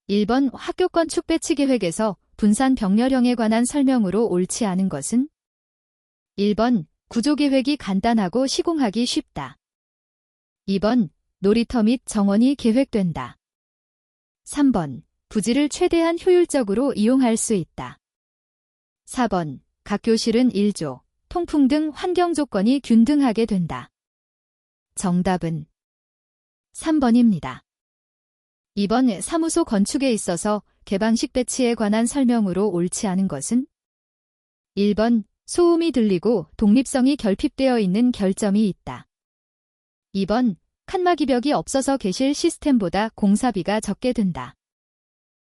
1번 학교 건축 배치 계획에서 분산 병렬형에 관한 설명으로 옳지 않은 것은? 1번 구조계획이 간단하고 시공하기 쉽다. 2번 놀이터 및 정원이 계획된다. 3번 부지를 최대한 효율적으로 이용할 수 있다. 4번 각 교실은 일조, 통풍 등 환경 조건이 균등하게 된다. 정답은 3번입니다. 2번 사무소 건축에 있어서 개방식 배치에 관한 설명으로 옳지 않은 것은? 1번 소음이 들리고 독립성이 결핍되어 있는 결점이 있다. 2번 칸막이 벽이 없어서 개실 시스템보다 공사비가 적게 든다.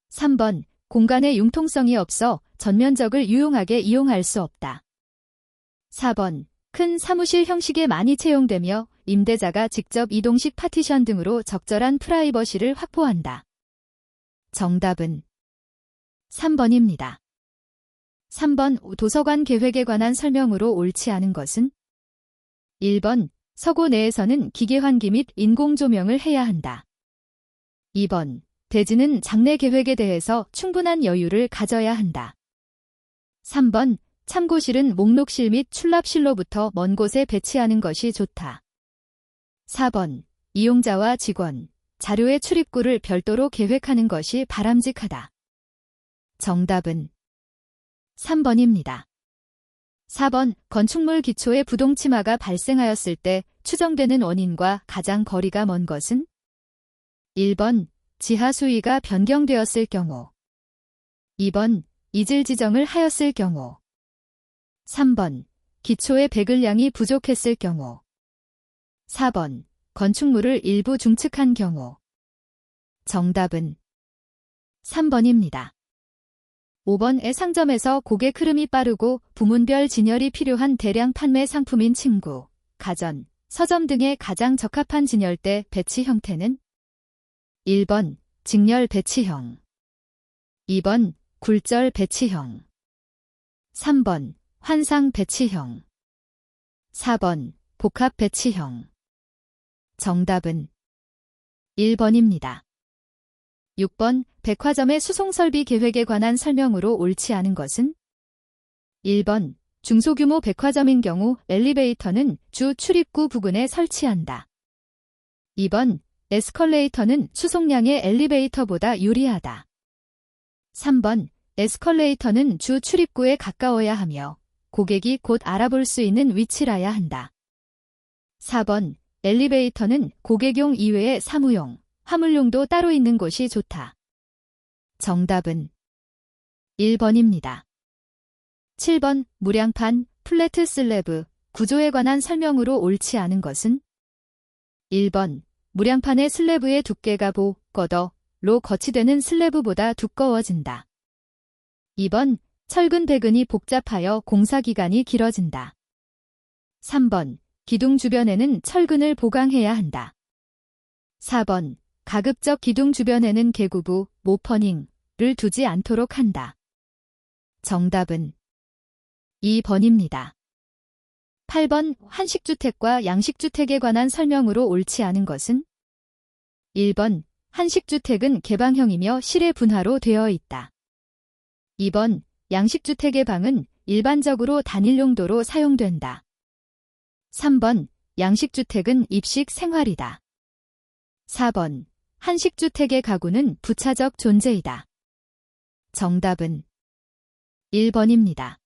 3번 공간의 융통성이 없어 전면적을 유용하게 이용할 수 없다. 4번 큰 사무실 형식에 많이 채용되며 임대자가 직접 이동식 파티션 등으로 적절한 프라이버시를 확보한다. 정답은 3번입니다. 3번 도서관 계획에 관한 설명으로 옳지 않은 것은? 1번 서고 내에서는 기계 환기 및 인공 조명을 해야 한다. 2번 대지는 장래 계획에 대해서 충분한 여유를 가져야 한다. 3번 참고실은 목록실 및 출납실로부터 먼 곳에 배치하는 것이 좋다. 4번 이용자와 직원, 자료의 출입구를 별도로 계획하는 것이 바람직하다. 정답은 3번입니다. 4번 건축물 기초에 부동침하가 발생하였을 때 추정되는 원인과 가장 거리가 먼 것은? 1번 지하 수위가 변경되었을 경우. 2번 이질 지정을 하였을 경우. 3번 기초의 배글량이 부족했을 경우. 4번 건축물을 일부 중측한 경우. 정답은 3번입니다. 5번의 상점에서 고객 흐름이 빠르고 부문별 진열이 필요한 대량 판매 상품인 침구, 가전, 서점 등에 가장 적합한 진열대 배치 형태는? 1번 직렬 배치형, 2번 굴절 배치형, 3번 환상 배치형, 4번 복합 배치형. 정답은 1번입니다. 6번 백화점의 수송설비 계획에 관한 설명으로 옳지 않은 것은? 1번 중소규모 백화점인 경우 엘리베이터는 주 출입구 부근에 설치한다. 2번 에스컬레이터는 수송량의 엘리베이터보다 유리하다. 3번 에스컬레이터는 주 출입구에 가까워야 하며 고객이 곧 알아볼 수 있는 위치라야 한다. 4번 엘리베이터는 고객용 이외에 사무용, 화물용도 따로 있는 곳이 좋다. 정답은 1번입니다. 7번 무량판, 플래트 슬래브, 구조에 관한 설명으로 옳지 않은 것은? 1번 무량판의 슬래브의 두께가 걷어로 거치되는 슬래브보다 두꺼워진다. 2번 철근 배근이 복잡하여 공사기간이 길어진다. 3번 기둥 주변에는 철근을 보강해야 한다. 4번 가급적 기둥 주변에는 개구부, 모퍼닝을 두지 않도록 한다. 정답은 2번입니다. 8번 한식주택과 양식주택에 관한 설명으로 옳지 않은 것은? 1번 한식주택은 개방형이며 실외 분화로 되어 있다. 2번 양식주택의 방은 일반적으로 단일 용도로 사용된다. 3번 양식주택은 입식 생활이다. 4번 한식주택의 가구는 부차적 존재이다. 정답은 1번입니다.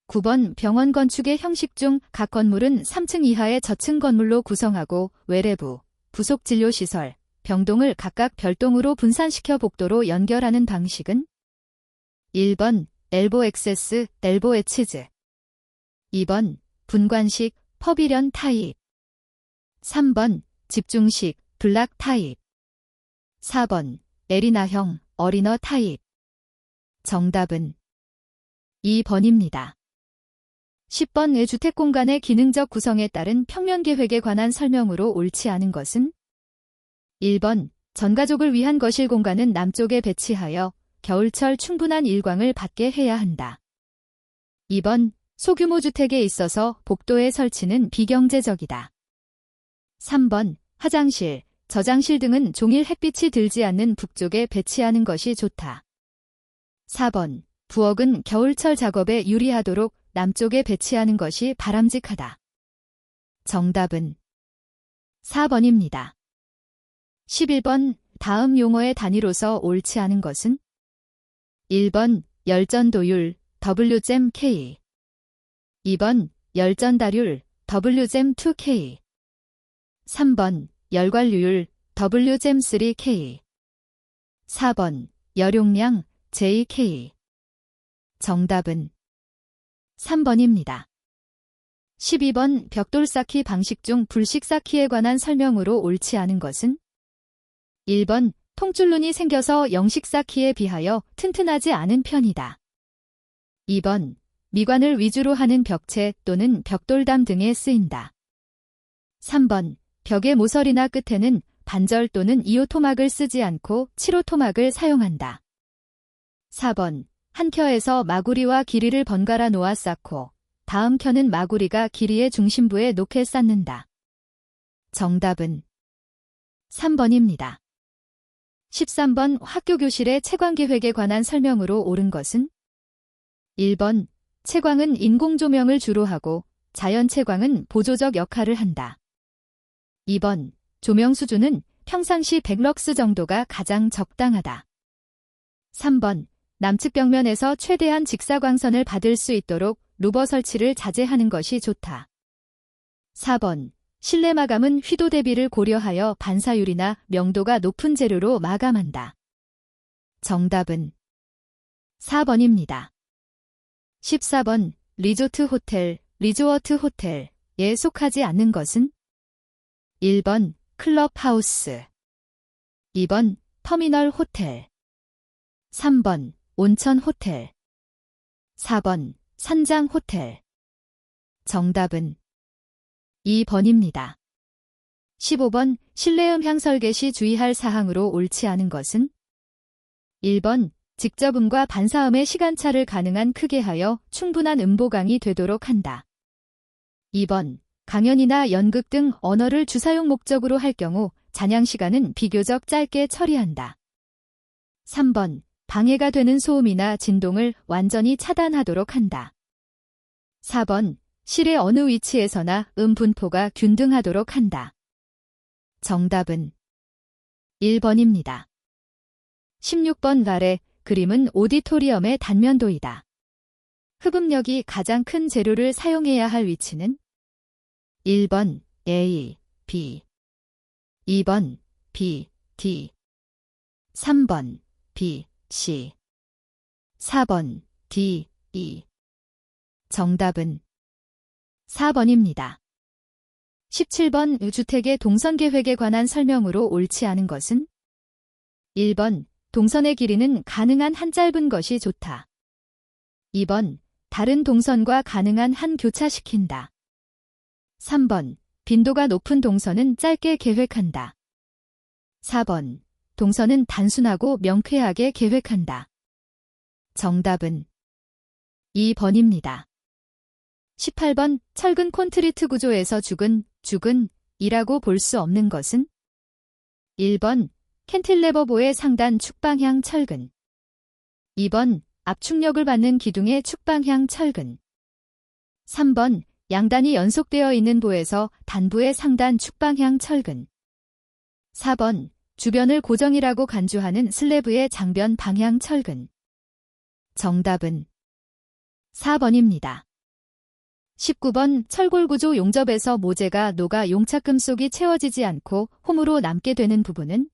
9번 병원 건축의 형식 중 각 건물은 3층 이하의 저층 건물로 구성하고 외래부, 부속 진료시설, 병동을 각각 별동으로 분산시켜 복도로 연결하는 방식은? 1번 엘보 액세스, 엘보 엣치즈. 2번 분관식, 퍼비련 타입. 3번 집중식, 블락 타입. 4번 에리나형, 어리너 타입. 정답은 2번입니다. 10번의 주택공간의 기능적 구성에 따른 평면계획에 관한 설명으로 옳지 않은 것은? 1번 전가족을 위한 거실 공간은 남쪽에 배치하여 겨울철 충분한 일광을 받게 해야 한다. 2번 소규모 주택에 있어서 복도의 설치는 비경제적이다. 3번 화장실, 저장실 등은 종일 햇빛이 들지 않는 북쪽에 배치하는 것이 좋다. 4번. 부엌은 겨울철 작업에 유리하도록 남쪽에 배치하는 것이 바람직하다. 정답은 4번입니다. 11번. 다음 용어의 단위로서 옳지 않은 것은? 1번. 열전도율 WGK 2번. 열전달율 WGM2K 3번. 열관류율 WGM3K 4번. 열용량 JK 정답은 3번입니다. 12번. 벽돌 쌓기 방식 중 불식 쌓기에 관한 설명으로 옳지 않은 것은? 1번. 통줄눈이 생겨서 영식 쌓기에 비하여 튼튼하지 않은 편이다. 2번. 미관을 위주로 하는 벽체 또는 벽돌담 등에 쓰인다. 3번. 벽의 모서리나 끝에는 반절 또는 2호 토막을 쓰지 않고 7호 토막을 사용한다. 4번. 한 켜에서 마구리와 기리를 번갈아 놓아 쌓고 다음 켜는 마구리가 기리의 중심부에 놓게 쌓는다. 정답은 3번입니다. 13번. 학교 교실의 채광계획에 관한 설명으로 옳은 것은? 1번. 채광은 인공조명을 주로 하고 자연채광은 보조적 역할을 한다. 2번. 조명 수준은 평상시 100럭스 정도가 가장 적당하다. 3번. 남측 벽면에서 최대한 직사광선을 받을 수 있도록 루버 설치를 자제하는 것이 좋다. 4번. 실내 마감은 휘도 대비를 고려하여 반사율이나 명도가 높은 재료로 마감한다. 정답은 4번입니다. 14번. 리조트 호텔, 리조어트 호텔에 속하지 않는 것은? 1번. 클럽하우스 2번. 터미널 호텔 3번. 온천 호텔 4번. 산장 호텔 정답은 2번입니다. 15번. 실내 음향 설계 시 주의할 사항으로 옳지 않은 것은? 1번. 직접음과 반사음의 시간차를 가능한 크게 하여 충분한 음보강이 되도록 한다. 2번. 강연이나 연극 등 언어를 주사용 목적으로 할 경우 잔향 시간은 비교적 짧게 처리한다. 3번. 방해가 되는 소음이나 진동을 완전히 차단하도록 한다. 4번. 실의 어느 위치에서나 분포가 균등하도록 한다. 정답은 1번입니다. 16번. 아래 그림은 오디토리엄의 단면도이다. 흡음력이 가장 큰 재료를 사용해야 할 위치는? 1번. A, B 2번. B, D 3번. B, C 4번. D, E 정답은 4번입니다. 17번. 주택의 동선계획에 관한 설명으로 옳지 않은 것은? 1번. 동선의 길이는 가능한 한 짧은 것이 좋다. 2번. 다른 동선과 가능한 한 교차시킨다. 3번. 빈도가 높은 동선은 짧게 계획한다. 4번. 동선은 단순하고 명쾌하게 계획한다. 정답은 2번입니다. 18번. 철근 콘크리트 구조에서 죽은 이라고 볼 수 없는 것은? 1번. 캔틸레버보의 상단 축방향 철근 2번. 압축력을 받는 기둥의 축방향 철근 3번. 양단이 연속되어 있는 보에서 단부의 상단 축방향 철근 4번. 주변을 고정이라고 간주하는 슬래브의 장변 방향 철근 정답은 4번입니다. 19번. 철골구조 용접에서 모재가 녹아 용착금속이 채워지지 않고 홈으로 남게 되는 부분은?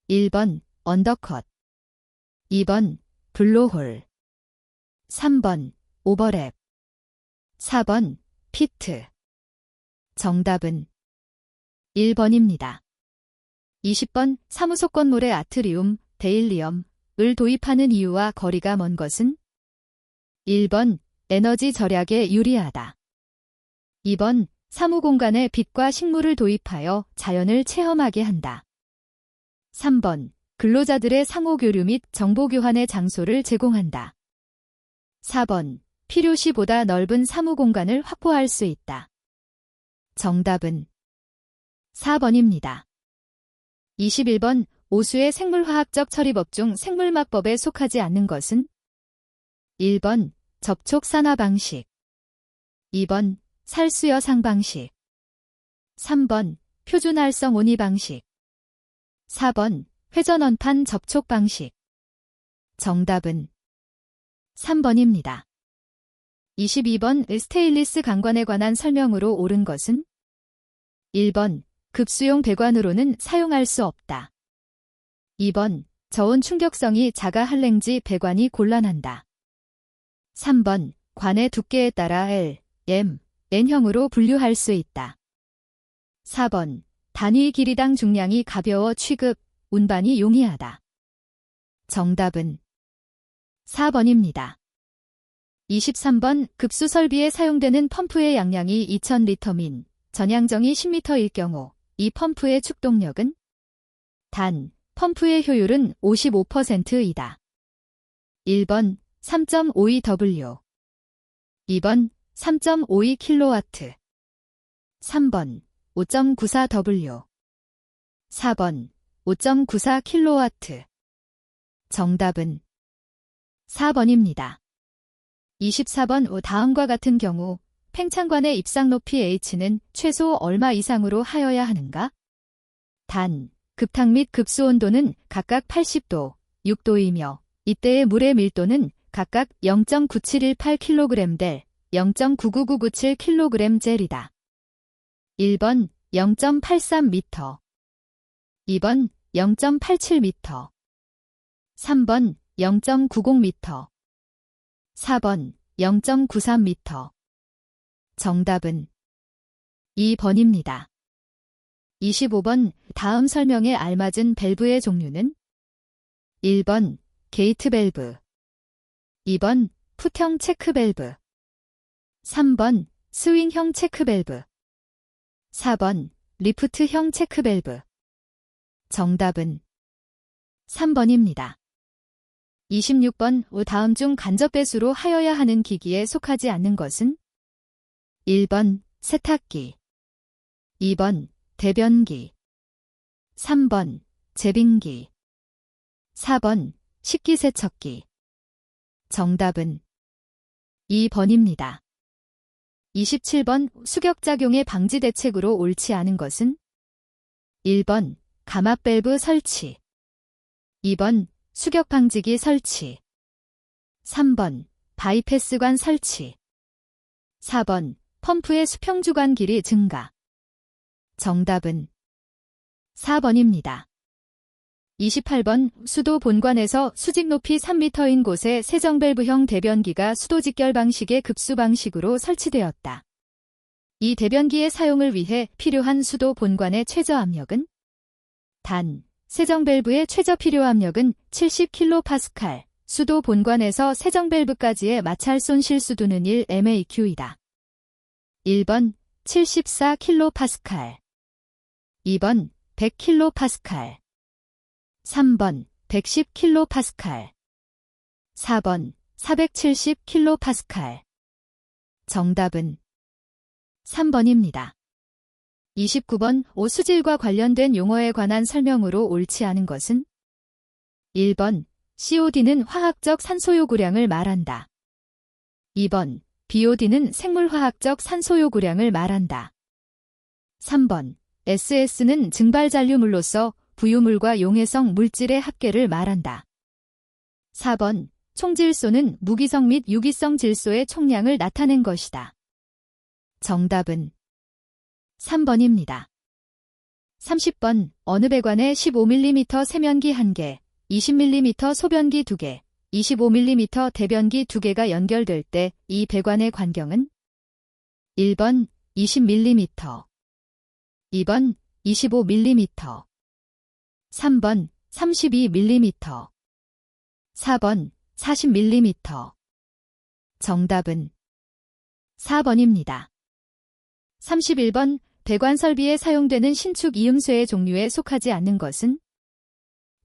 1번. 언더컷 2번. 블로홀 3번. 오버랩 4번. 피트 정답은 1번입니다. 20번. 사무소 건물에 아트리움, 데일리엄을 도입하는 이유와 거리가 먼 것은? 1번. 에너지 절약에 유리하다. 2번. 사무공간에 빛과 식물을 도입하여 자연을 체험하게 한다. 3번. 근로자들의 상호교류 및 정보교환의 장소를 제공한다. 4번. 필요시보다 넓은 사무공간을 확보할 수 있다. 정답은 4번입니다. 21번 오수의 생물화학적 처리법 중 생물막법에 속하지 않는 것은 1번 접촉산화 방식 2번 살수여상 방식 3번 표준활성 온이 방식 4번 회전원판 접촉 방식 정답은 3번입니다. 22번 스테인리스 강관에 관한 설명으로 옳은 것은 1번 급수용 배관으로는 사용할 수 없다. 2번 저온 충격성이 자가 할랭지 배관이 곤란한다. 3번 관의 두께에 따라 L, M, N형으로 분류할 수 있다. 4번 단위 길이당 중량이 가벼워 취급, 운반이 용이하다. 정답은 4번입니다. 23번 급수 설비에 사용되는 펌프의 양량이 2000리터민, 전양정이 10m일 경우 이 펌프의 축동력은 단, 펌프의 효율은 55%이다. 1번 3.52W 2번 3.52kW 3번 5.94W 4번 5.94kW 정답은 4번입니다. 24번 다음과 같은 경우 팽창관의 입상 높이 H는 최소 얼마 이상으로 하여야 하는가? 단, 급탁 및 급수 온도는 각각 80도, 6도이며 이때의 물의 밀도는 각각 0.9718kg 델, 0.99997kg 젤이다. 1번 0.83m 2번 0.87m 3번 0.90m 4번 0.93m 정답은 2번입니다. 25번 다음 설명에 알맞은 밸브의 종류는 1번 게이트 밸브 2번 풋형 체크 밸브 3번 스윙형 체크 밸브 4번 리프트형 체크 밸브 정답은 3번입니다. 26번 다음 중 간접 배수로 하여야 하는 기기에 속하지 않는 것은 1번 세탁기 2번 대변기 3번 제빙기 4번 식기세척기 정답은 2번입니다. 27번 수격작용의 방지 대책으로 옳지 않은 것은 1번 감압 밸브 설치 2번 수격 방지기 설치 3번 바이패스관 설치 4번 펌프의 수평주간 길이 증가 정답은 4번입니다. 28번 수도 본관에서 수직 높이 3m인 곳에 세정밸브형 대변기가 수도 직결 방식의 급수 방식으로 설치되었다. 이 대변기의 사용을 위해 필요한 수도 본관의 최저 압력은? 단, 세정밸브의 최저 필요 압력은 70kPa, 수도 본관에서 세정밸브까지의 마찰 손실 수도는 1 MAQ이다. 1번 74kPa 2번 100kPa 3번 110kPa 4번 470kPa 정답은 3번입니다. 29번 오수질과 관련된 용어에 관한 설명으로 옳지 않은 것은 1번 COD는 화학적 산소 요구량을 말한다. 2번 BOD는 생물화학적 산소 요구량을 말한다. 3번 SS는 증발잔류물로서 부유물과 용해성 물질의 합계를 말한다. 4번 총질소는 무기성 및 유기성 질소의 총량을 나타낸 것이다. 정답은 3번입니다. 30번 어느 배관에 15mm 세면기 1개, 20mm 소변기 2개, 25mm 대변기 2개가 연결될 때 이 배관의 관경은? 1번 20mm 2번 25mm 3번 32mm 4번 40mm 정답은 4번입니다. 31번 배관 설비에 사용되는 신축 이음쇠의 종류에 속하지 않는 것은?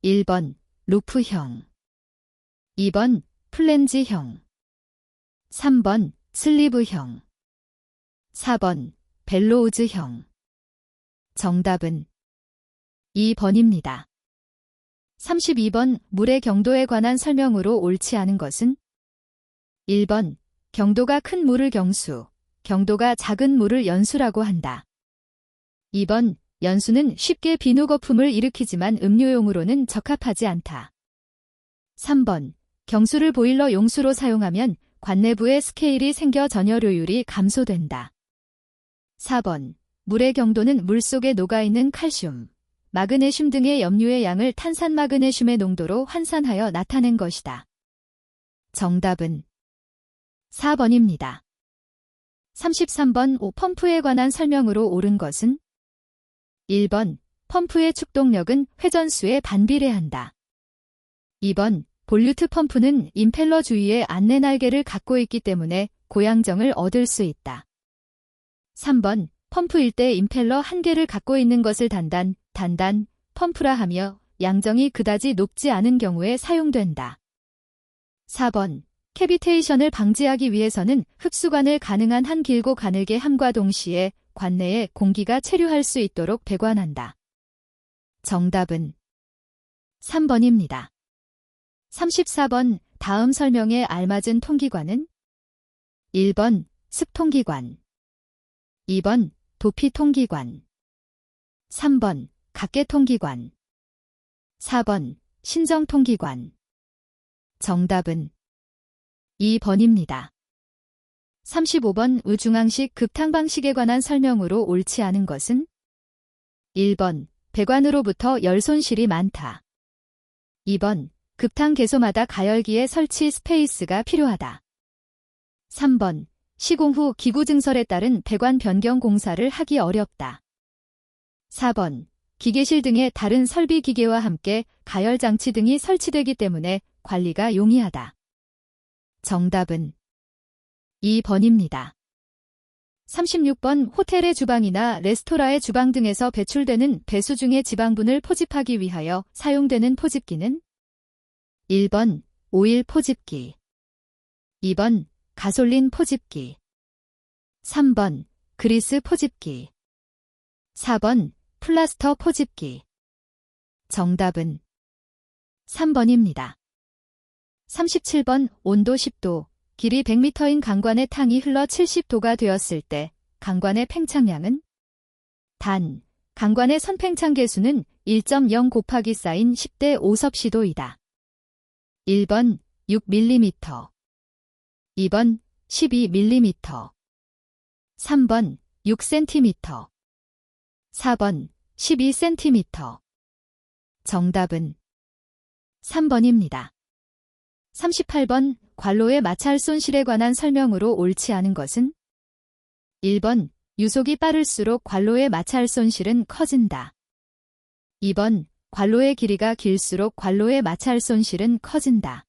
1번 루프형 2번 플랜지형 3번 슬리브형 4번 벨로우즈형 정답은 2번입니다. 32번 물의 경도에 관한 설명으로 옳지 않은 것은 1번 경도가 큰 물을 경수, 경도가 작은 물을 연수라고 한다. 2번 연수는 쉽게 비누 거품을 일으키지만 음료용으로는 적합하지 않다. 3번 경수를 보일러 용수로 사용하면 관내부에 스케일이 생겨 전열효율이 감소된다. 4번 물의 경도는 물속에 녹아있는 칼슘, 마그네슘 등의 염류의 양을 탄산마그네슘의 농도로 환산하여 나타낸 것이다. 정답은 4번입니다. 33번 펌프에 관한 설명으로 옳은 것은 1번 펌프의 축동력은 회전수에 반비례한다. 2번 볼류트 펌프는 임펠러 주위에 안내 날개를 갖고 있기 때문에 고양정을 얻을 수 있다. 3번 펌프 일대 임펠러 한 개를 갖고 있는 것을 단단 펌프라 하며 양정이 그다지 높지 않은 경우에 사용된다. 4번 캐비테이션을 방지하기 위해서는 흡수관을 가능한 한 길고 가늘게 함과 동시에 관내에 공기가 체류할 수 있도록 배관한다. 정답은 3번입니다. 34번 다음 설명에 알맞은 통기관은 1번 습통기관, 2번 도피통기관, 3번 각계통기관, 4번 신정통기관. 정답은 2번입니다. 35번 우중앙식 급탕방식에 관한 설명으로 옳지 않은 것은 1번 배관으로부터 열 손실이 많다. 2번 급탕 개소마다 가열기에 설치 스페이스가 필요하다. 3번 시공 후 기구 증설에 따른 배관 변경 공사를 하기 어렵다. 4번 기계실 등의 다른 설비 기계와 함께 가열 장치 등이 설치되기 때문에 관리가 용이하다. 정답은 2번입니다. 36번 호텔의 주방이나 레스토랑의 주방 등에서 배출되는 배수 중의 지방분을 포집하기 위하여 사용되는 포집기는 1번 오일 포집기, 2번 가솔린 포집기, 3번 그리스 포집기, 4번 플라스터 포집기. 정답은 3번입니다. 37번 온도 10도, 길이 100m인 강관의 탕이 흘러 70도가 되었을 때 강관의 팽창량은 단, 강관의 선팽창 계수는 1.0 곱하기 사인 10대 5섭씨도이다. 1번 6mm, 2번 12mm, 3번 6cm, 4번 12cm. 정답은 3번입니다. 38번 관로의 마찰 손실에 관한 설명으로 옳지 않은 것은 1번 유속이 빠를수록 관로의 마찰 손실은 커진다. 2번 관로의 길이가 길수록 관로의 마찰 손실은 커진다.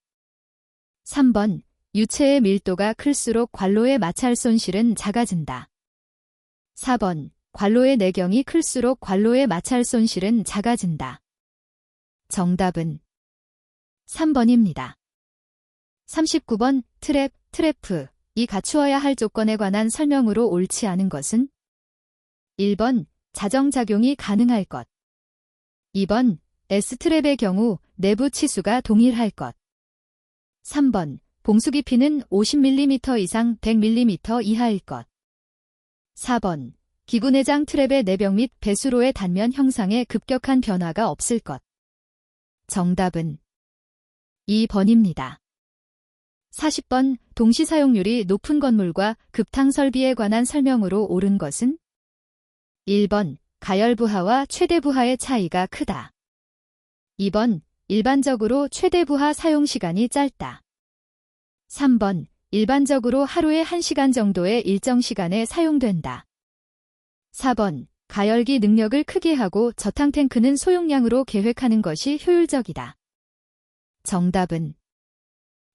3번 유체의 밀도가 클수록 관로의 마찰 손실은 작아진다. 4번 관로의 내경이 클수록 관로의 마찰 손실은 작아진다. 정답은 3번입니다. 39번 트래프, 이 갖추어야 할 조건에 관한 설명으로 옳지 않은 것은 1번 자정작용이 가능할 것, 2번 S트랩의 경우 내부 치수가 동일할 것, 3번 봉수 깊이는 50mm 이상 100mm 이하일 것, 4번 기구 내장 트랩의 내벽 및 배수로의 단면 형상에 급격한 변화가 없을 것. 정답은 2번입니다. 40번 동시 사용률이 높은 건물과 급탕 설비에 관한 설명으로 옳은 것은 1번 가열 부하와 최대 부하의 차이가 크다. 2번 일반적으로 최대 부하 사용 시간이 짧다. 3번 일반적으로 하루에 1시간 정도의 일정 시간에 사용된다. 4번 가열기 능력을 크게 하고 저탕 탱크는 소용량으로 계획하는 것이 효율적이다. 정답은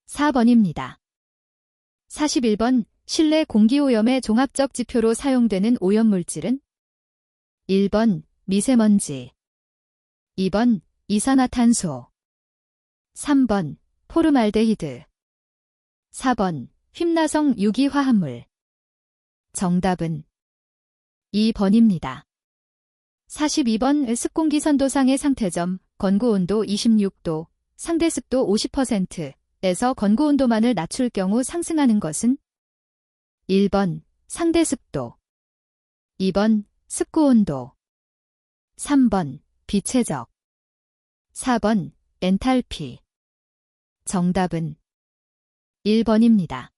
4번입니다. 41번 실내 공기오염의 종합적 지표로 사용되는 오염물질은 1번 미세먼지, 2번 이산화탄소, 3번 포르말데히드, 4번 휨나성 유기화합물. 정답은 2번입니다. 42번 습공기 선도상의 상태점, 건구온도 26도, 상대습도 50%에서 건구온도만을 낮출 경우 상승하는 것은 1번 상대습도, 2번 습구온도, 3번 비최적, 4번 엔탈피. 정답은 1번입니다.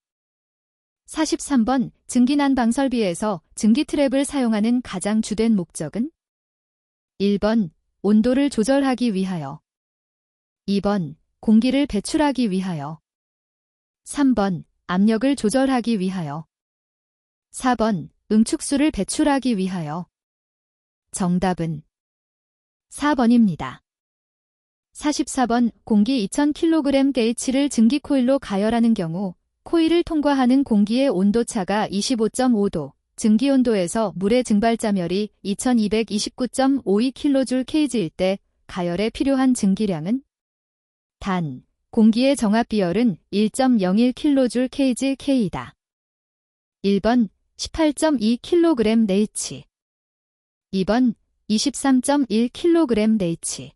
43번 증기난방 설비에서 증기 트랩을 사용하는 가장 주된 목적은 1번 온도를 조절하기 위하여, 2번 공기를 배출하기 위하여, 3번 압력을 조절하기 위하여, 4번 응축수를 배출하기 위하여. 정답은 4번입니다. 44번 공기 2000kg/H를 증기 코일로 가열하는 경우 코일을 통과하는 공기의 온도차가 25.5도, 증기 온도에서 물의 증발자멸이 2229.52kJ/K일 때 가열에 필요한 증기량은 단, 공기의 정합 비열은 1.01kJ/K이다. 1번 18.2kg/H, 2번 23.1kg/H,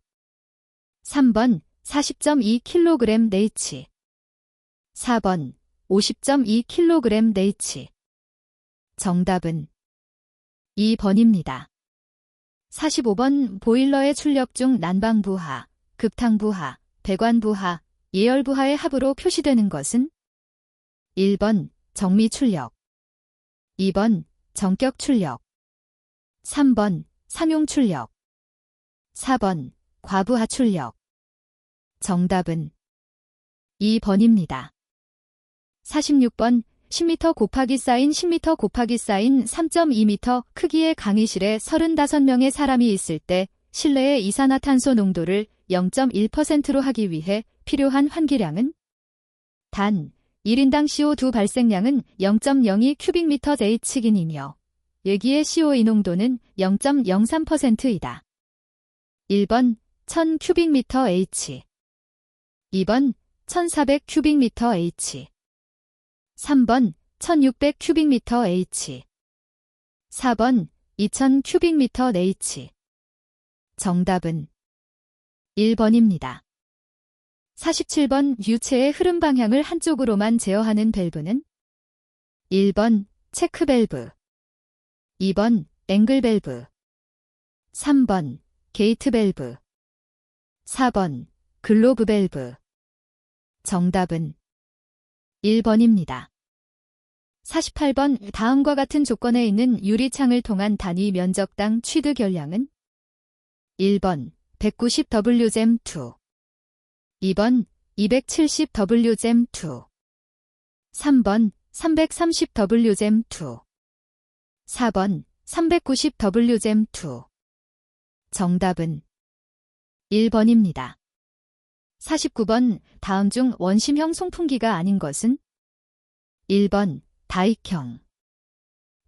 3번 40.2kg/H, 4번 50.2kg/H. 정답은 2번입니다. 45번 보일러의 출력 중 난방부하, 급탕부하, 배관부하, 예열부하의 합으로 표시되는 것은 1번 정미출력, 2번 정격출력, 3번 상용출력, 4번 과부하출력. 정답은 2번입니다. 46번 10m 곱하기 사인 10m 곱하기 사인 3.2m 크기의 강의실에 35명의 사람이 있을 때 실내의 이산화탄소 농도를 0.1%로 하기 위해 필요한 환기량은 단 1인당 CO2 발생량은 0.02 큐빅미터/H긴이며 여기의 CO2 농도는 0.03%이다. 1번 1000 큐빅미터/H, 2번 1400 큐빅미터/H, 3번 1600 큐빅미터/H, 4번 2000 큐빅미터/H. 정답은 1번입니다. 47번 유체의 흐름 방향을 한쪽으로만 제어하는 밸브는 1번 체크 밸브, 2번 앵글 밸브, 3번 게이트 밸브, 4번 글로브 밸브. 정답은 1번입니다. 48번 다음과 같은 조건에 있는 유리창을 통한 단위 면적당 취득 열량은 1번 190Wjem2, 2번 270Wjem2, 3번 330Wjem2, 4번 390Wjem2. 정답은 1번입니다. 49번 다음 중 원심형 송풍기가 아닌 것은 1번 다익형,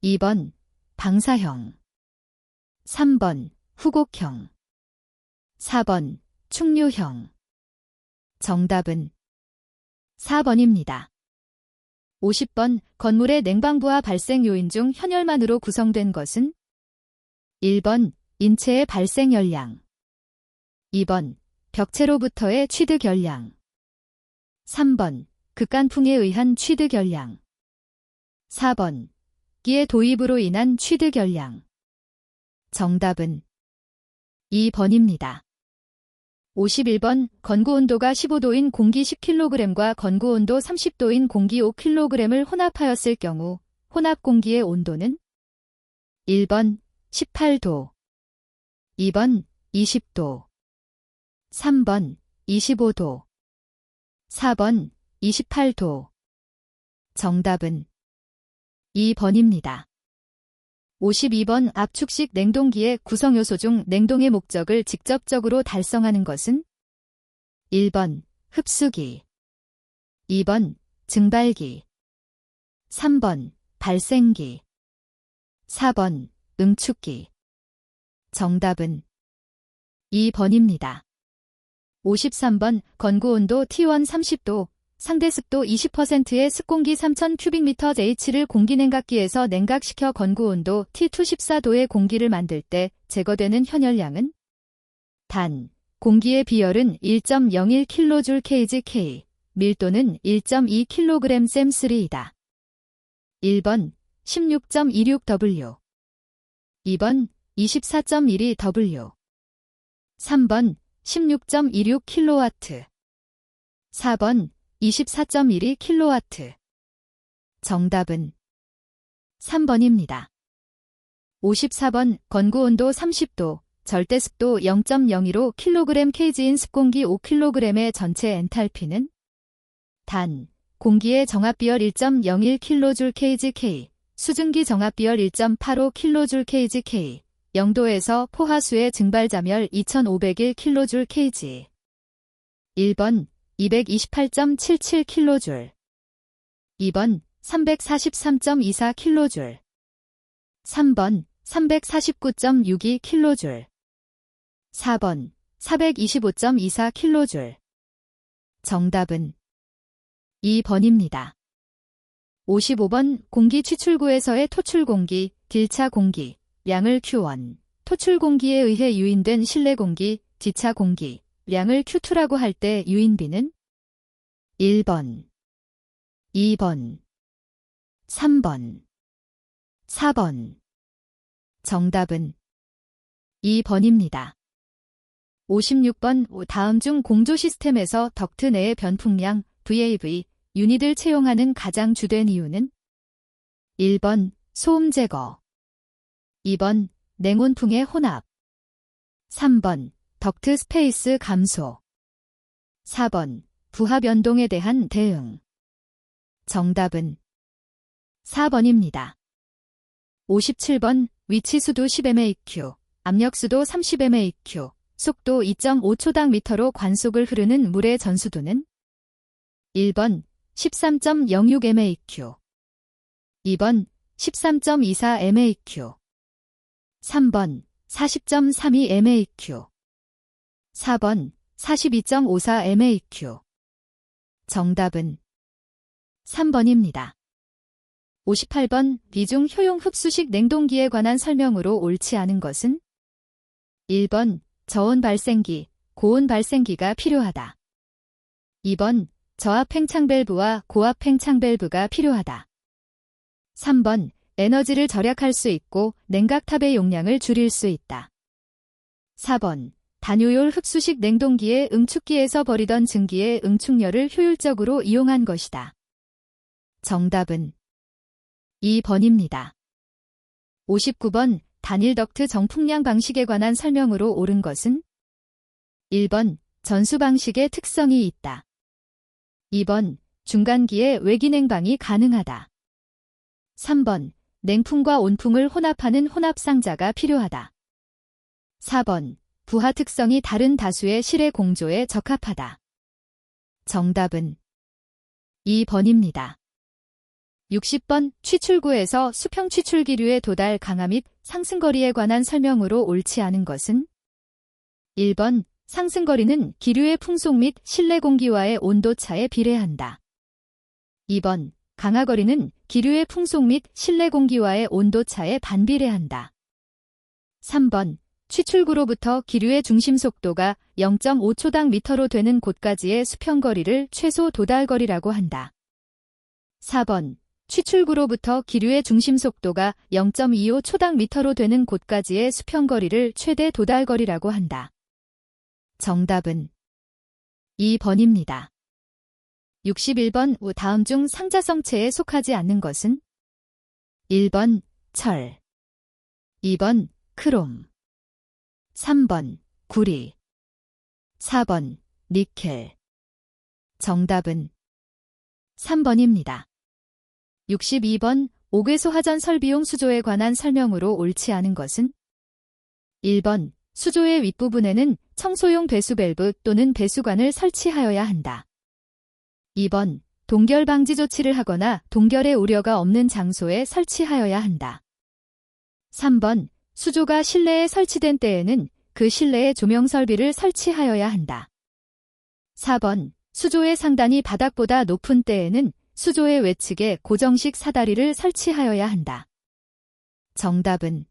2번 방사형, 3번 후곡형, 4번 충류형. 정답은 4번입니다. 50번 건물의 냉방부하 발생 요인 중 현열만으로 구성된 것은 1번 인체의 발생 열량, 2번 벽체로부터의 취득 열량, 3번 극간풍에 의한 취득 열량, 4번 기의 도입으로 인한 취득 열량. 정답은 2번입니다. 51번 건구온도가 15도인 공기 10kg과 건구온도 30도인 공기 5kg을 혼합하였을 경우 혼합 공기의 온도는 1번 18도, 2번 20도, 3번 25도, 4번 28도. 정답은 2번입니다. 52번 압축식 냉동기의 구성요소 중 냉동의 목적을 직접적으로 달성하는 것은 1번 흡수기, 2번 증발기, 3번 발생기, 4번 응축기. 정답은 2번입니다. 53번 건구온도 T1 30도, 상대습도 20%의 습공기 3000 큐빅미터/H를 공기냉각기에서 냉각시켜 건구온도 T2 14도의 공기를 만들 때 제거되는 현열량은 단, 공기의 비열은 1.01kJ/kg, 밀도는 1.2kg 셈3이다. 1번 16.26W, 2번 24.12W, 3번 16.26kW, 4번 24.12kW. 정답은 3번입니다. 54번 건구온도 30도, 절대습도 0.02로 kg/kg인 습공기 5kg의 전체 엔탈피는 단, 공기의 정압비열 1.01kJ/kg, 수증기 정압비열 1.85kJ/kg, 0도에서 포화수의 증발자멸 2501kJ/kg. 1번 228.77kJ, 2번 343.24kJ, 3번 349.62kJ, 4번 425.24kJ. 정답은 2번입니다. 55번 공기 취출구에서의 토출 공기, 딜차 공기, 량을 Q1, 토출 공기에 의해 유인된 실내 공기, 지차 공기, 량을 Q2라고 할 때 유인비는 1번, 2번, 3번, 4번. 정답은 2번입니다. 56번 다음 중 공조 시스템에서 덕트 내의 변풍량 VAV 유닛을 채용하는 가장 주된 이유는 1번 소음 제거, 2번 냉온풍의 혼합, 3번 덕트 스페이스 감소, 4번 부하 변동에 대한 대응. 정답은 4번입니다. 57번 위치수도 10mAq, 압력수도 30mAq, 속도 2.5초당 미터로 관속을 흐르는 물의 전수도는 1번 13.06mAq, 2번 13.24mAq, 3번 40.32mAq, 4번 42.54mAq. 정답은 3번입니다. 58번 비중 효용 흡수식 냉동기에 관한 설명으로 옳지 않은 것은 1번 저온 발생기, 고온 발생기가 필요하다. 2번 저압 팽창 밸브와 고압 팽창 밸브가 필요하다. 3번 에너지를 절약할 수 있고 냉각탑의 용량을 줄일 수 있다. 4번 단유율 흡수식 냉동기의 응축기에서 버리던 증기의 응축열을 효율적으로 이용한 것이다. 정답은 2번입니다. 59번 단일 덕트 정풍량 방식에 관한 설명으로 옳은 것은 1번 전수 방식의 특성이 있다. 2번 중간기에 외기냉방이 가능하다. 3번 냉풍과 온풍을 혼합하는 혼합상자가 필요하다. 4번 부하 특성이 다른 다수의 실의 공조에 적합하다. 정답은 2번입니다. 60번 취출구에서 수평 취출기류의 도달 강화 및 상승거리에 관한 설명으로 옳지 않은 것은 1번 상승거리는 기류의 풍속 및 실내 공기와의 온도 차에 비례한다. 2번 강하거리는 기류의 풍속 및 실내 공기와의 온도 차에 반비례한다. 3번 취출구로부터 기류의 중심 속도가 0.5초당 미터로 되는 곳까지의 수평거리를 최소 도달거리라고 한다. 4번 취출구로부터 기류의 중심 속도가 0.25초당 미터로 되는 곳까지의 수평거리를 최대 도달거리라고 한다. 정답은 2번입니다. 61번 다음 중 상자성체에 속하지 않는 것은 1번 철, 2번 크롬, 3번 구리, 4번 니켈. 정답은 3번입니다. 62번 옥외수 화전 설비용 수조에 관한 설명으로 옳지 않은 것은 1번 수조의 윗부분에는 청소용 배수 밸브 또는 배수관을 설치하여야 한다. 2번 동결 방지 조치를 하거나 동결의 우려가 없는 장소에 설치하여야 한다. 3번 수조가 실내에 설치된 때에는 그 실내에 조명 설비를 설치하여야 한다. 4번 수조의 상단이 바닥보다 높은 때에는 수조의 외측에 고정식 사다리를 설치하여야 한다. 정답은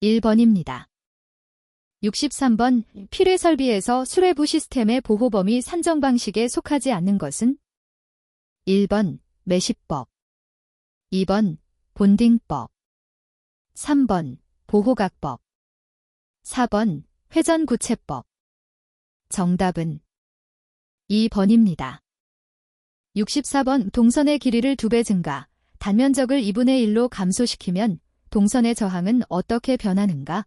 1번입니다. 63번 필회 설비에서 수레부 시스템의 보호 범위 산정 방식에 속하지 않는 것은 1번 매시법, 2번 본딩법, 3번 보호각법, 4번 회전구체법. 정답은 2번입니다. 64번 동선의 길이를 2배 증가, 단면적을 2분의 1로 감소시키면 동선의 저항은 어떻게 변하는가?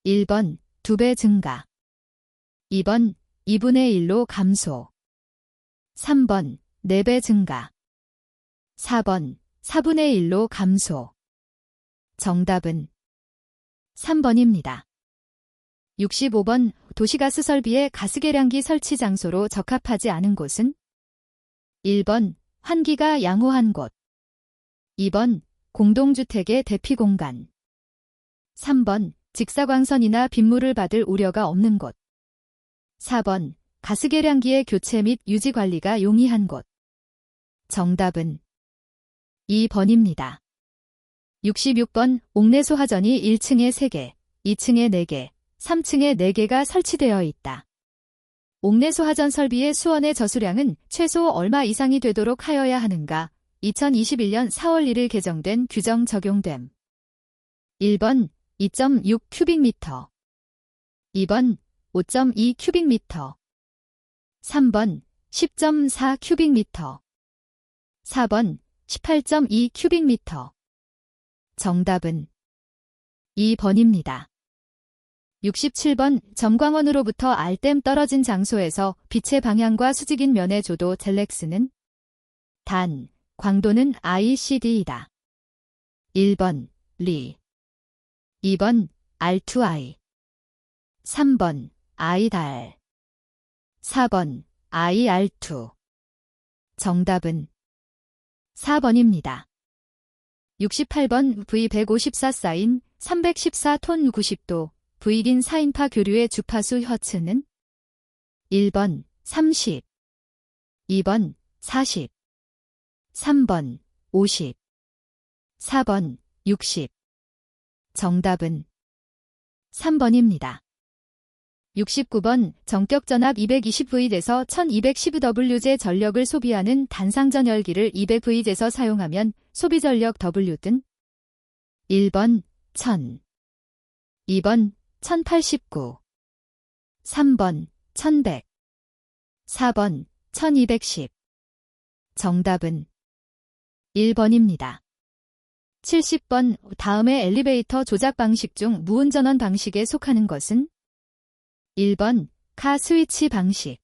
1번 2배 증가, 2번 2분의 1로 감소, 3번 4배 증가, 4번 4분의 1로 감소. 정답은 3번입니다. 65번 도시가스 설비의 가스계량기 설치 장소로 적합하지 않은 곳은 1번 환기가 양호한 곳, 2번 공동주택의 대피공간, 3번 직사광선이나 빗물을 받을 우려가 없는 곳, 4번 가스계량기의 교체 및 유지 관리가 용이한 곳. 정답은 2번입니다. 66번 옥내소화전이 1층에 3개, 2층에 4개, 3층에 4개가 설치되어 있다. 옥내소화전 설비의 수원의 저수량은 최소 얼마 이상이 되도록 하여야 하는가? 2021년 4월 1일 개정된 규정 적용됨. 1번 2.6 큐빅미터, 2번 5.2 큐빅미터, 3번 10.4 큐빅미터, 4번 18.2 큐빅미터. 정답은 2번입니다. 67번 점광원으로부터 알댐 떨어진 장소에서 빛의 방향과 수직인 면의 조도 젤렉스는 단, 광도는 ICD이다. 1번 리, 2번 R2I, 3번 IR, 4번 IR2. 정답은 4번입니다. 68번 V154 사인 314톤 90도 V긴 4인파 교류의 주파수 허츠는 1번 30, 2번 40, 3번 50, 4번 60. 정답은 3번입니다. 69번 정격전압 220V에서 1210W제 전력을 소비하는 단상전열기를 200V에서 사용하면 소비전력 W는 1번 1000, 2번 1089, 3번 1100, 4번 1210. 정답은 1번입니다. 70번 다음의 엘리베이터 조작 방식 중 무운전원 방식에 속하는 것은 1번 카 스위치 방식,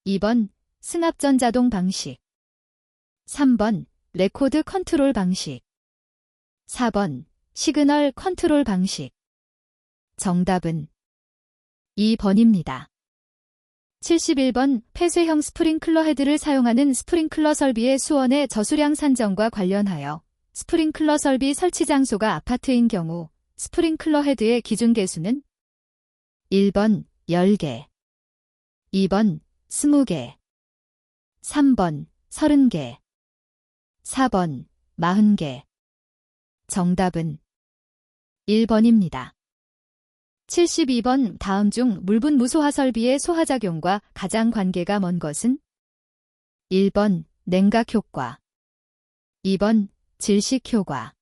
2번 승합전자동 방식, 3번 레코드 컨트롤 방식, 4번 시그널 컨트롤 방식. 정답은 2번입니다. 71번 폐쇄형 스프링클러 헤드를 사용하는 스프링클러 설비의 수원의 저수량 산정과 관련하여 스프링클러 설비 설치 장소가 아파트인 경우 스프링클러 헤드의 기준 개수는 1번 10개, 2번 20개, 3번 30개, 4번 40개. 정답은 1번입니다. 72번 다음 중 물분 무소화 설비의 소화작용과 가장 관계가 먼 것은 1번 냉각 효과, 2번 질식 효과,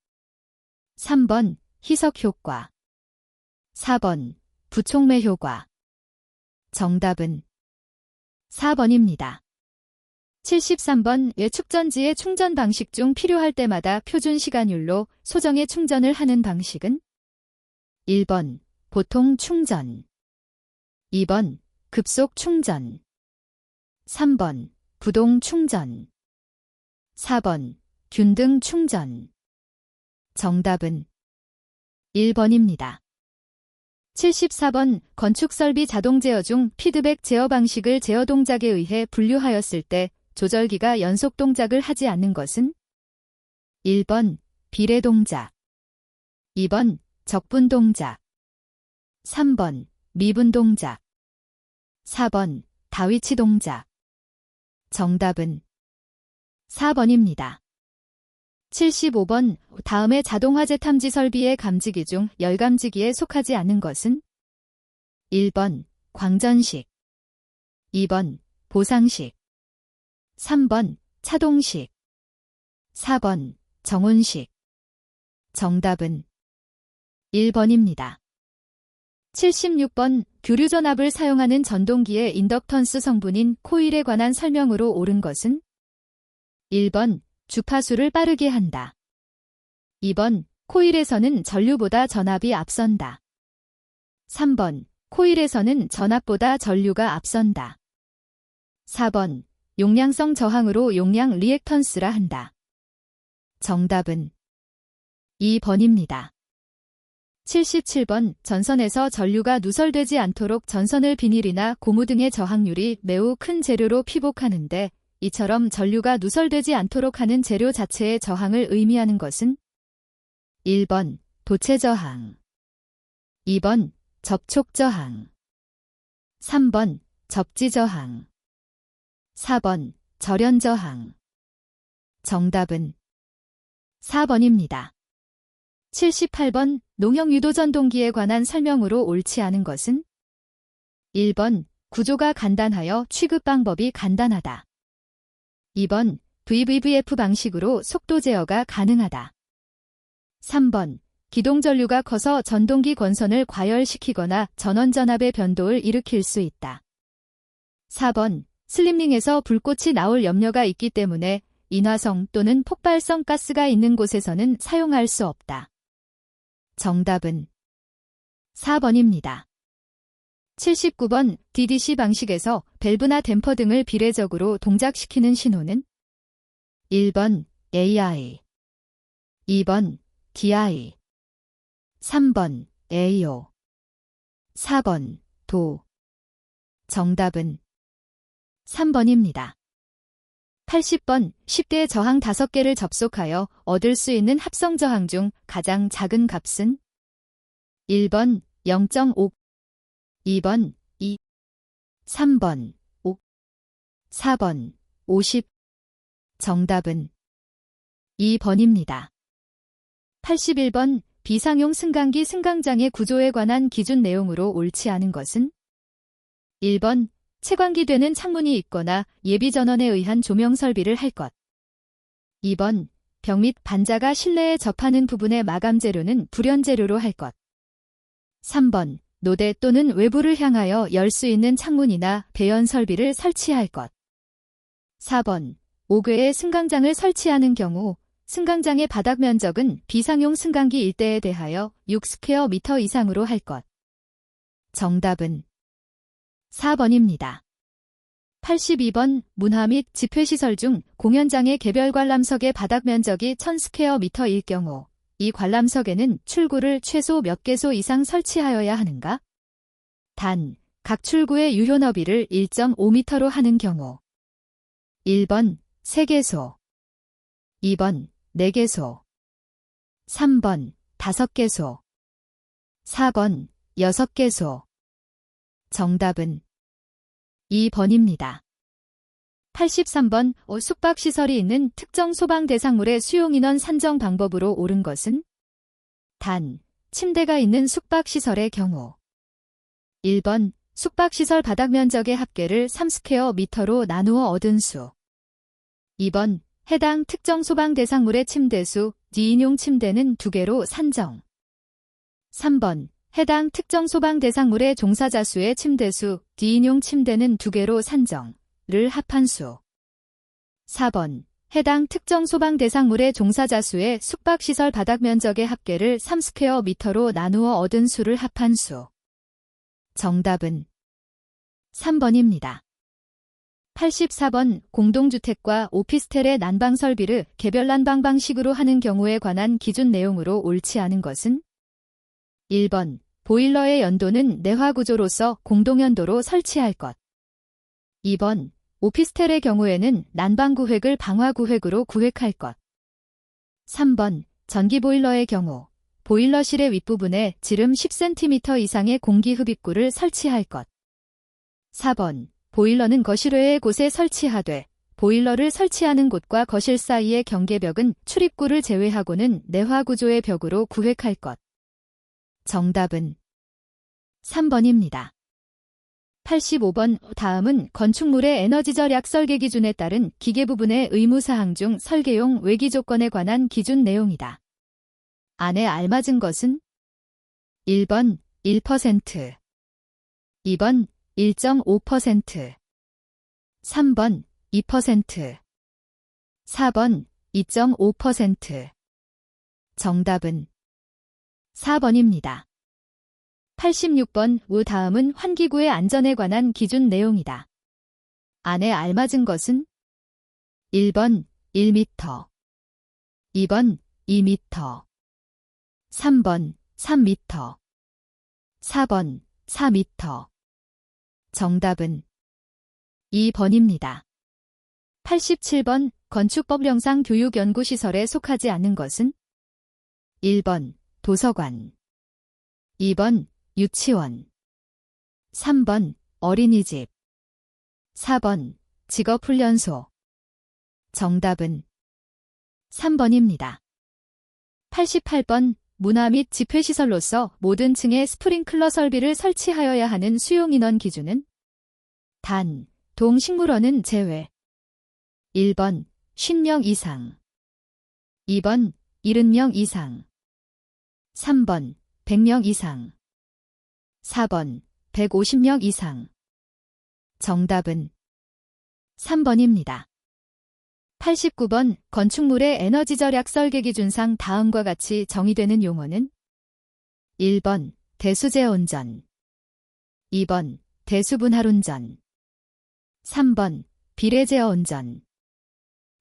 3번 희석 효과, 4번 부촉매 효과. 정답은 4번입니다. 73번 외축전지의 충전 방식 중 필요할 때마다 표준 시간율로 소정의 충전을 하는 방식은 1번 보통 충전, 2번 급속 충전, 3번 부동 충전, 4번 균등 충전. 정답은 1번입니다. 74번 건축설비 자동 제어 중 피드백 제어 방식을 제어 동작에 의해 분류하였을 때 조절기가 연속 동작을 하지 않는 것은 1번 비례 동작, 2번 적분 동작, 3번 미분 동작, 4번 다위치 동작. 정답은 4번입니다. 75번 다음의 자동화재 탐지 설비의 감지기 중 열감지기에 속하지 않는 것은 1번 광전식, 2번 보상식, 3번 차동식, 4번 정온식. 정답은 1번입니다. 76번 교류전압을 사용하는 전동기의 인덕턴스 성분인 코일에 관한 설명으로 옳은 것은 1번 주파수를 빠르게 한다. 2번 코일에서는 전류보다 전압이 앞선다. 3번 코일에서는 전압보다 전류가 앞선다. 4번 용량성 저항으로 용량 리액턴스라 한다. 정답은 2번입니다. 77번 전선에서 전류가 누설되지 않도록 전선을 비닐이나 고무 등의 저항률이 매우 큰 재료로 피복하는데 이처럼 전류가 누설되지 않도록 하는 재료 자체의 저항을 의미하는 것은 1번 도체저항, 2번 접촉저항, 3번 접지저항, 4번 절연저항. 정답은 4번입니다. 78번 농형 유도전동기에 관한 설명으로 옳지 않은 것은 1번 구조가 간단하여 취급 방법이 간단하다. 2번 VVVF 방식으로 속도 제어가 가능하다. 3번 기동전류가 커서 전동기 권선을 과열시키거나 전원전압의 변도를 일으킬 수 있다. 4번 슬림링에서 불꽃이 나올 염려가 있기 때문에 인화성 또는 폭발성 가스가 있는 곳에서는 사용할 수 없다. 정답은 4번입니다. 79번 DDC 방식에서 밸브나 댐퍼 등을 비례적으로 동작시키는 신호는 1번 AI, 2번 DI, 3번 AO, 4번 도. 정답은 3번입니다. 80번 10대 저항 5개를 접속하여 얻을 수 있는 합성 저항 중 가장 작은 값은 1번 0.5, 2번 2, 3번 5, 4번 50. 정답은 2번입니다. 81번 비상용 승강기 승강장의 구조에 관한 기준 내용으로 옳지 않은 것은 1번 채광기 되는 창문이 있거나 예비 전원에 의한 조명 설비를 할 것. 2번 벽 및 반자가 실내에 접하는 부분의 마감 재료는 불연 재료로 할 것. 3번 노대 또는 외부를 향하여 열 수 있는 창문이나 배연 설비를 설치할 것. 4번 5개의 승강장을 설치하는 경우 승강장의 바닥 면적은 비상용 승강기 일대에 대하여 6스퀘어미터 이상으로 할 것. 정답은 4번입니다. 82번 문화 및 집회시설 중 공연장의 개별 관람석의 바닥 면적이 1000스퀘어미터일 경우 이 관람석에는 출구를 최소 몇 개소 이상 설치하여야 하는가? 단, 각 출구의 유효 너비를 1.5m로 하는 경우 1번 3개소, 2번 4개소, 3번 5개소, 4번 6개소. 정답은 2번입니다. 83번 숙박시설이 있는 특정 소방대상물의 수용인원 산정 방법으로 옳은 것은 단, 침대가 있는 숙박시설의 경우 1번 숙박시설 바닥 면적의 합계를 3스퀘어미터로 나누어 얻은 수. 2번 해당 특정 소방대상물의 침대수 D인용 침대는 2개로 산정. 3번 해당 특정 소방대상물의 종사자 수의 침대수 D인용 침대는 2개로 산정를 합한 수. 4번 해당 특정 소방대상물의 종사자 수의 숙박시설 바닥 면적의 합계를 3스퀘어미터로 나누어 얻은 수를 합한 수. 정답은 3번입니다. 84번 공동주택과 오피스텔의 난방 설비를 개별 난방 방식으로 하는 경우에 관한 기준 내용으로 옳지 않은 것은 1번 보일러의 연도는 내화 구조로서 공동연도로 설치할 것. 2번 오피스텔의 경우에는 난방 구획을 방화 구획으로 구획할 것. 3번 전기 보일러의 경우 보일러실의 윗부분에 지름 10cm 이상의 공기 흡입구를 설치할 것. 4번 보일러는 거실 외의 곳에 설치하되 보일러를 설치하는 곳과 거실 사이의 경계벽은 출입구를 제외하고는 내화 구조의 벽으로 구획할 것. 정답은 3번입니다. 85번 다음은 건축물의 에너지 절약 설계 기준에 따른 기계 부분의 의무사항 중 설계용 외기 조건에 관한 기준 내용이다. 안에 알맞은 것은 1번 1%, 2번 1.5%, 3번 2%, 4번 2.5%. 정답은 4번입니다. 86번 다음은 환기구의 안전에 관한 기준 내용이다. 안에 알맞은 것은 1번 1m, 2번 2m, 3번 3m, 4번 4m. 정답은 2번입니다. 87번 건축법령상 교육연구시설에 속하지 않는 것은 1번 도서관, 2번 유치원, 3번 어린이집, 4번 직업훈련소. 정답은 3번입니다. 88번 문화 및 집회시설로서 모든 층에 스프링클러 설비를 설치하여야 하는 수용인원 기준은 단, 동식물원은 제외. 1번 50명 이상, 2번 70명 이상, 3번 100명 이상, 4번 150명 이상. 정답은 3번입니다. 89번 건축물의 에너지 절약 설계 기준상 다음과 같이 정의되는 용어는 1번 대수제온전, 2번 대수분할운전, 3번 비례제어운전,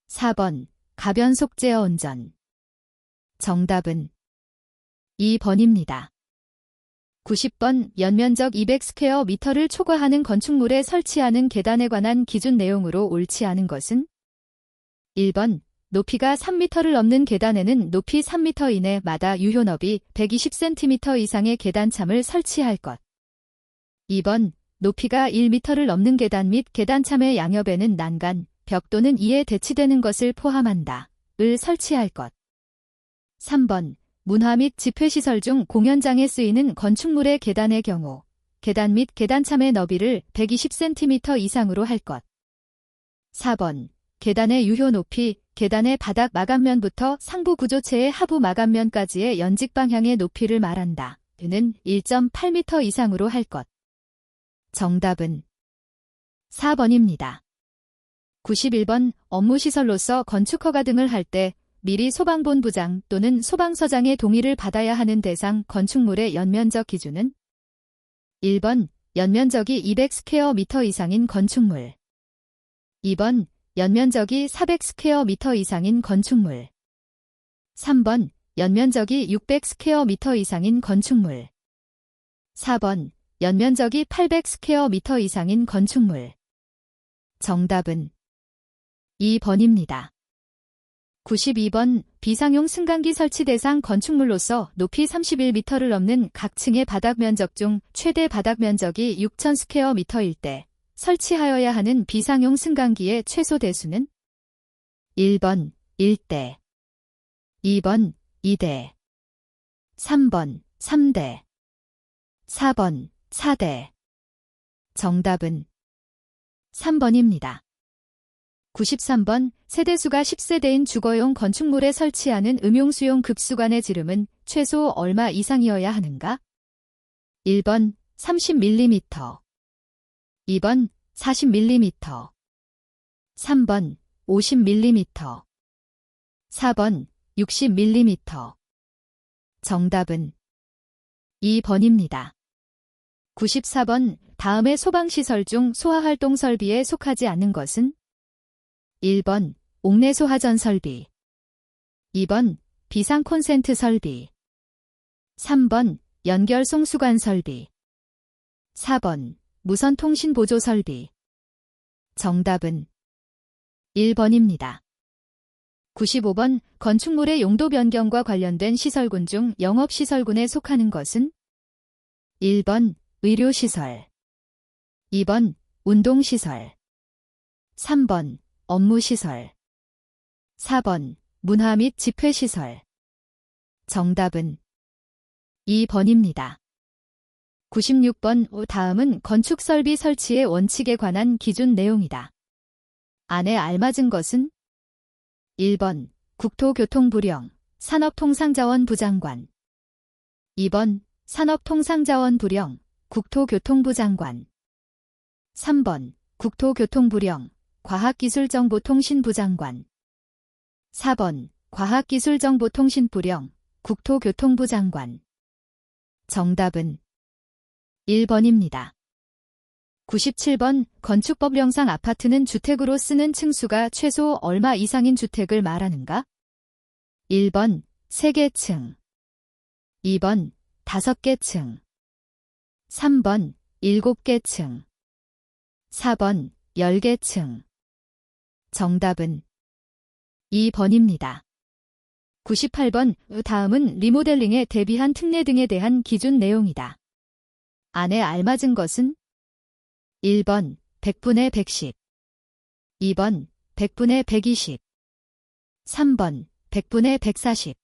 4번 가변속제어운전. 정답은 2번입니다. 90번 연면적 200스퀘어미터를 초과하는 건축물에 설치하는 계단에 관한 기준 내용으로 옳지 않은 것은 1번 높이가 3m를 넘는 계단에는 높이 3m 이내마다 유효너비 120cm 이상의 계단참을 설치할 것. 2번 높이가 1m를 넘는 계단 및 계단참의 양옆에는 난간, 벽 또는 이에 대치되는 것을 포함한다. 을 설치할 것. 3번 문화 및 집회시설 중 공연장에 쓰이는 건축물의 계단의 경우 계단 및 계단참의 너비를 120cm 이상으로 할 것. 4번 계단의 유효 높이, 계단의 바닥 마감면부터 상부 구조체의 하부 마감면까지의 연직 방향의 높이를 말한다. 는 1.8m 이상으로 할 것. 정답은 4번입니다. 91번 업무시설로서 건축허가 등을 할 때 미리 소방본부장 또는 소방서장의 동의를 받아야 하는 대상 건축물의 연면적 기준은 1번 연면적이 200스퀘어미터 이상인 건축물, 2번 연면적이 400스퀘어미터 이상인 건축물, 3번 연면적이 600스퀘어미터 이상인 건축물, 4번 연면적이 800스퀘어미터 이상인 건축물. 정답은 2번입니다. 92번 비상용 승강기 설치 대상 건축물로서 높이 31m를 넘는 각 층의 바닥 면적 중 최대 바닥 면적이 6000스퀘어미터일 때 설치하여야 하는 비상용 승강기의 최소 대수는 1번 1대, 2번 2대, 3번 3대, 4번 4대. 정답은 3번입니다. 93번 세대수가 10세대인 주거용 건축물에 설치하는 음용수용 급수관의 지름은 최소 얼마 이상이어야 하는가? 1번 30mm, 2번 40mm, 3번 50mm, 4번 60mm. 정답은 2번입니다. 94번 다음의 소방시설 중 소화활동 설비에 속하지 않는 것은 1번 옥내소하전 설비, 2번 비상 콘센트 설비, 3번 연결 송수관 설비, 4번 무선 통신 보조 설비. 정답은 1번입니다. 95번 건축물의 용도 변경과 관련된 시설군 중 영업시설군에 속하는 것은 1번 의료시설, 2번 운동시설, 3번 업무시설, 4번 문화 및 집회시설. 정답은 2번입니다. 96번 다음은 건축설비 설치의 원칙에 관한 기준 내용이다. 안에 알맞은 것은 1번 국토교통부령 산업통상자원부 장관 2번 산업통상자원부령 국토교통부 장관 3번 국토교통부령 과학기술정보통신부 장관 4번 과학기술정보통신부령 국토교통부 장관 정답은 1번입니다. 97번 건축법령상 아파트는 주택으로 쓰는 층수가 최소 얼마 이상인 주택을 말하는가? 1번 3개 층 2번 5개 층 3번 7개 층 4번 10개 층 정답은 2번입니다. 98번 다음은 리모델링에 대비한 특례 등에 대한 기준 내용이다. 안에 알맞은 것은 1번 100분의 110 2번 100분의 120 3번 100분의 140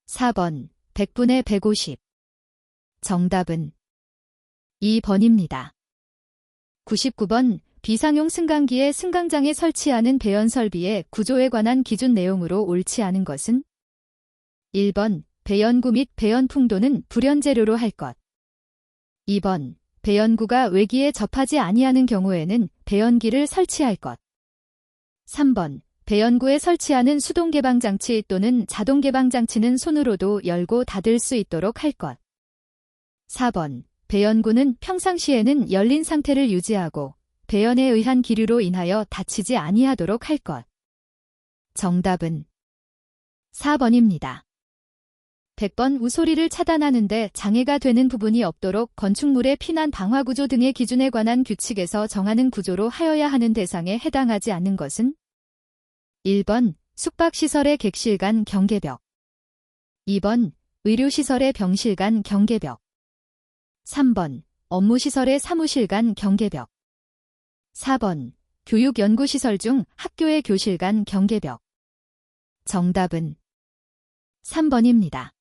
4번 100분의 150 정답은 2번입니다. 99번 비상용 승강기에 승강장에 설치하는 배연 설비의 구조에 관한 기준 내용으로 옳지 않은 것은 1번 배연구 및 배연풍도는 불연재료로 할 것 2번 배연구가 외기에 접하지 아니하는 경우에는 배연기를 설치할 것 3번 배연구에 설치하는 수동 개방장치 또는 자동 개방장치는 손으로도 열고 닫을 수 있도록 할 것 4번 배연구는 평상시에는 열린 상태를 유지하고 배연에 의한 기류로 인하여 닫히지 아니하도록 할 것. 정답은 4번입니다. 100번 우소리를 차단하는데 장애가 되는 부분이 없도록 건축물의 피난 방화 구조 등의 기준에 관한 규칙에서 정하는 구조로 하여야 하는 대상에 해당하지 않는 것은 1번 숙박시설의 객실 간 경계벽 2번 의료시설의 병실 간 경계벽 3번 업무시설의 사무실 간 경계벽 4번 교육연구시설 중 학교의 교실 간 경계벽 정답은 3번입니다.